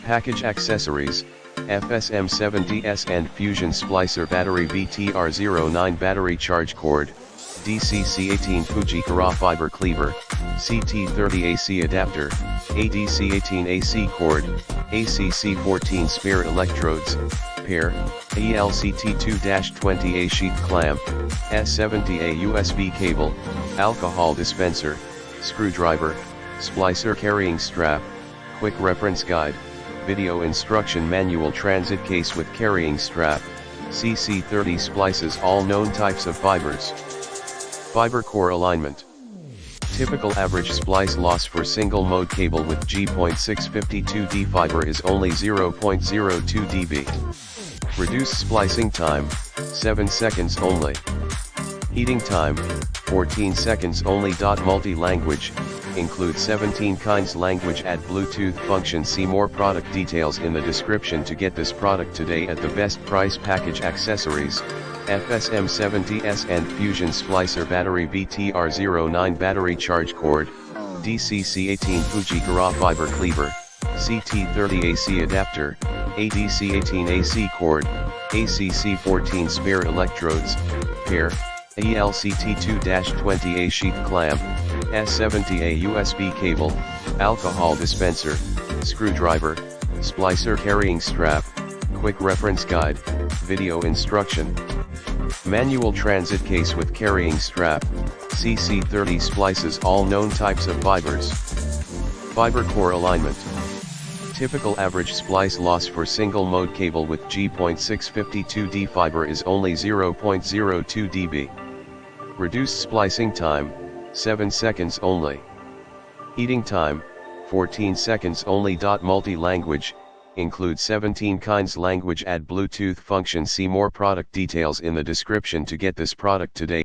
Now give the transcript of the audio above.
Package accessories, FSM-70S and Fusion Splicer battery BTR09 battery charge cord, DCC18 Fujikura fiber cleaver, CT-50 AC adapter, ADC18 AC cord, ACC14 spare electrodes, pair, ELCT2-20A sheath clamp, S70A USB cable, alcohol dispenser, screwdriver, splicer carrying strap, quick reference guide, video instruction manual transit case with carrying strap, CC30 splices all known types of fibers. Fiber core alignment. Typical average splice loss for single mode cable with G.652D fiber is only 0.02 dB. Reduce splicing time, 7 seconds only. Heating time, 14 seconds only. Multi-language, include 17 kinds language. Add Bluetooth function. See more product details in the description to get this product today at the best price. Package accessories, FSM-70S and Fusion Splicer battery BTR09 battery charge cord, DCC18 Fujikura fiber cleaver, CT-50 AC adapter, ADC18 AC cord, ACC14 spare electrodes, pair, ELCT2-20A sheath clamp, S70A USB cable, alcohol dispenser, screwdriver, splicer carrying strap, quick reference guide, video instruction. Manual transit case with carrying strap, CC30 splices all known types of fibers. Fiber core alignment. Typical average splice loss for single mode cable with G.652D fiber is only 0.02 dB. Reduced splicing time, 7 seconds only. Heating time, 14 seconds only. Multi-language, include 17 kinds language. Add Bluetooth function. See more product details in the description to get this product today.